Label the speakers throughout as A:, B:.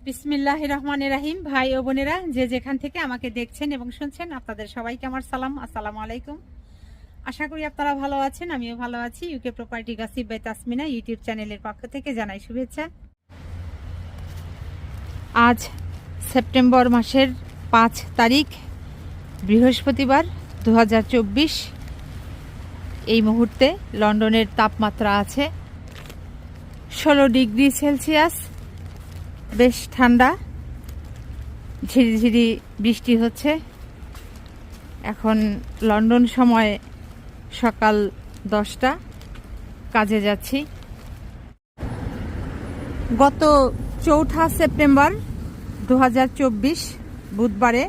A: বিসমিল্লাহির রহমানির রহিম। ভাই ও বোনেরা, যে যেখান থেকে আমাকে দেখছেন এবং শুনছেন, আপনাদের সবাইকে আমার সালাম, আসসালামু আলাইকুম। আশা করি আপনারা ভালো আছেন, আমিও ভালো আছি। UK property gossip by Tasmina YouTube চ্যানেলের পক্ষ থেকে জানাই শুভেচ্ছা। আজ সেপ্টেম্বর মাসের 5 তারিখ, বৃহস্পতিবার 2024। এই মুহূর্তে লন্ডনের তাপমাত্রা আছে 16 ডিগ্রি সেলসিয়াস। বেশ ঠান্ডা, ঝিরিঝিরি বৃষ্টি হচ্ছে। এখন লন্ডন সময় সকাল 10টা, কাজে যাচ্ছি। গত 4 সেপ্টেম্বর 2024 বুধবারে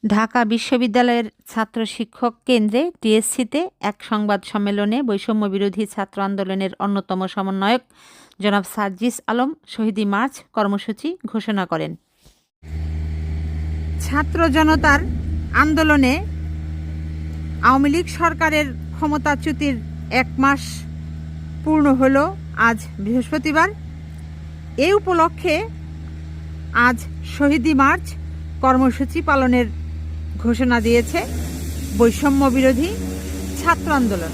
A: ঢাকা বিশ্ববিদ্যালয়ের ছাত্র শিক্ষক কেন্দ্রে টিএসসিতে এক সংবাদ সম্মেলনে বৈষম্য বিরোধী ছাত্র আন্দোলনের অন্যতম সমন্বয়ক জনাব সার্জিস আলম শহীদি মার্চ কর্মসূচি ঘোষণা করেন। ছাত্র জনতার আন্দোলনে আওয়ামী লীগ সরকারের ক্ষমতাচ্যুতির 1 মাস পূর্ণ হল আজ বৃহস্পতিবার। এই উপলক্ষে আজ শহীদি মার্চ কর্মসূচি পালনের ঘোষণা দিয়েছে বৈষম্য বিরোধী ছাত্র আন্দোলন।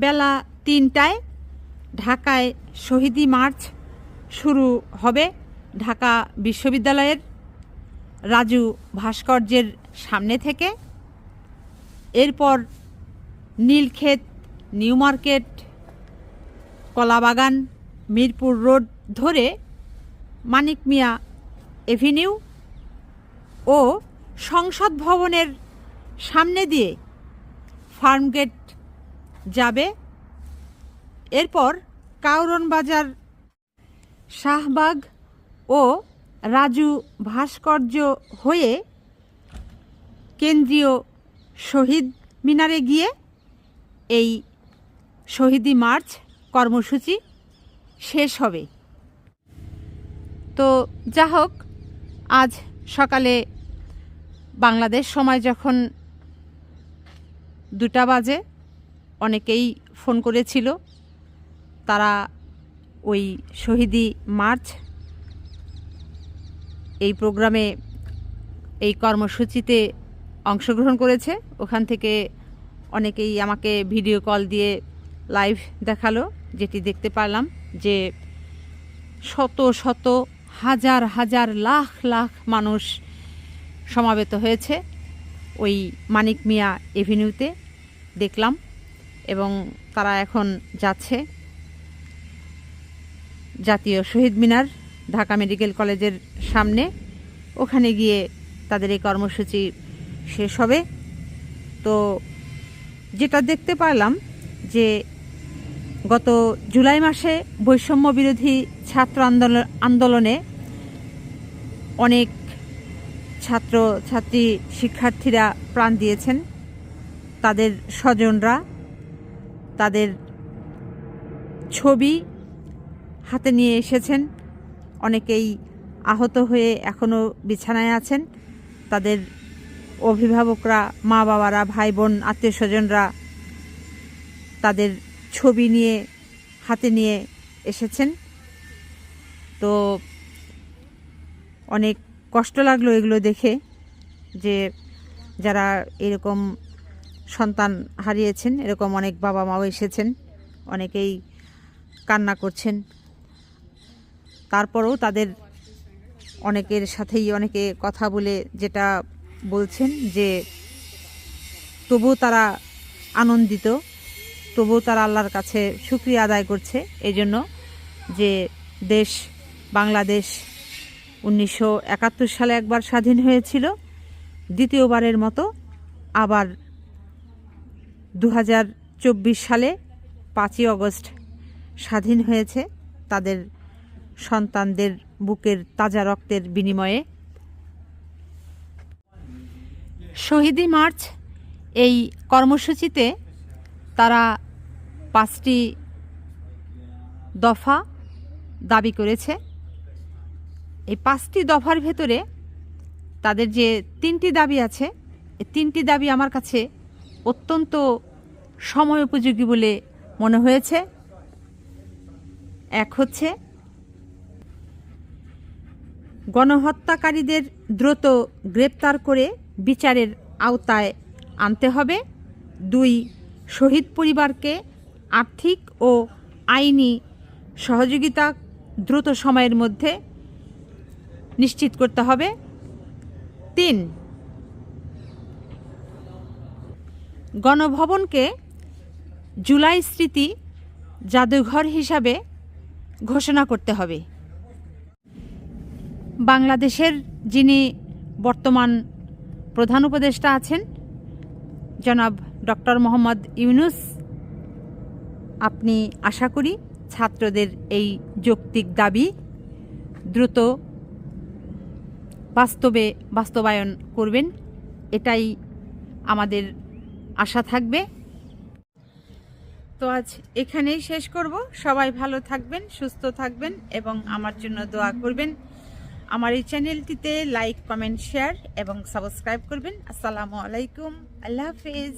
A: বেলা 3টায় ঢাকায় শহীদি মার্চ শুরু হবে ঢাকা বিশ্ববিদ্যালয়ের রাজু ভাস্কর্যের সামনে থেকে। এরপর নীলক্ষেত, নিউ মার্কেট, কলাবাগান, মিরপুর রোড ধরে মানিক মিয়া এভিনিউ ও সংসদ ভবনের সামনে দিয়ে ফার্মগেট যাবে। এরপর কাউরন বাজার, শাহবাগ ও রাজু ভাস্কর্য হয়ে কেন্দ্রীয় শহীদ মিনারে গিয়ে এই শহীদি মার্চ কর্মসূচি শেষ হবে। তো যা হোক, আজ সকালে বাংলাদেশ সময় যখন 2টা বাজে অনেকেই ফোন করেছিল। তারা ওই শহীদি মার্চ এই প্রোগ্রামে, এই কর্মসূচিতে অংশগ্রহণ করেছে। ওখান থেকে অনেকেই আমাকে ভিডিও কল দিয়ে লাইভ দেখালো, যেটি দেখতে পারলাম যে শত শত হাজার হাজার লাখ লাখ মানুষ সমাবেত হয়েছে ওই মানিক মিয়া এভিনিউতে দেখলাম। এবং তারা এখন যাচ্ছে জাতীয় শহীদ মিনার, ঢাকা মেডিকেল কলেজের সামনে। ওখানে গিয়ে তাদের এই কর্মসূচি শেষ হবে। তো যেটা দেখতে পারলাম যে গত জুলাই মাসে বৈষম্য বিরোধী ছাত্র আন্দোলনে অনেক ছাত্র ছাত্রী শিক্ষার্থীরা প্রাণ দিয়েছেন। তাদের স্বজনরা তাদের ছবি হাতে নিয়ে এসেছেন। অনেকেই আহত হয়ে এখনও বিছানায় আছেন। তাদের অভিভাবকরা, মা বাবারা, ভাই বোন, আত্মীয় স্বজনরা তাদের ছবি নিয়ে হাতে নিয়ে এসেছেন। তো অনেক কষ্ট লাগলো এগুলো দেখে, যে যারা এরকম সন্তান হারিয়েছেন, এরকম অনেক বাবা মাও এসেছেন, অনেকেই কান্না করছেন। তারপরেও তাদের অনেকের সাথেই অনেকে কথা বলে যেটা বলছেন যে তবুও তারা আনন্দিত, তবুও তারা আল্লাহর কাছে শুকরিয়া আদায় করছে এই জন্য যে দেশ বাংলাদেশ 1971 সালে একবার স্বাধীন হয়েছিল, দ্বিতীয়বারের মতো আবার 2024 সালে 5ই আগস্ট স্বাধীন হয়েছে তাদের সন্তানদের বুকের তাজা রক্তের বিনিময়ে। শহীদি মার্চ এই কর্মসূচিতে তারা 5টি দফা দাবি করেছে। এই 5টি দফার ভেতরে তাদের যে 3টি দাবি আছে, এই 3টি দাবি আমার কাছে অত্যন্ত সময় উপযোগী বলে মনে হয়েছে। এক হচ্ছে গণহত্যাকারীদের দ্রুত গ্রেপ্তার করে বিচারের আওতায় আনতে হবে। 2, শহীদ পরিবারকে আর্থিক ও আইনি সহযোগিতা দ্রুত সময়ের মধ্যে নিশ্চিত করতে হবে। 3, গণভবনকে জুলাই স্মৃতি জাদুঘর হিসাবে ঘোষণা করতে হবে। বাংলাদেশের যিনি বর্তমান প্রধান উপদেষ্টা আছেন জনাব ডক্টর মোহাম্মদ ইউনূস, আপনি আশা করি ছাত্রদের এই যৌক্তিক দাবি দ্রুত বাস্তবায়ন করবেন, এটাই আমাদের আশা থাকবে। তো আজ এখানেই শেষ করব। সবাই ভালো থাকবেন, সুস্থ থাকবেন এবং আমার জন্য দোয়া করবেন। আমার এই চ্যানেলটিতে লাইক, কমেন্ট, শেয়ার এবং সাবস্ক্রাইব করবেন। আসসালামু আলাইকুম, আল্লাহ হাফেজ।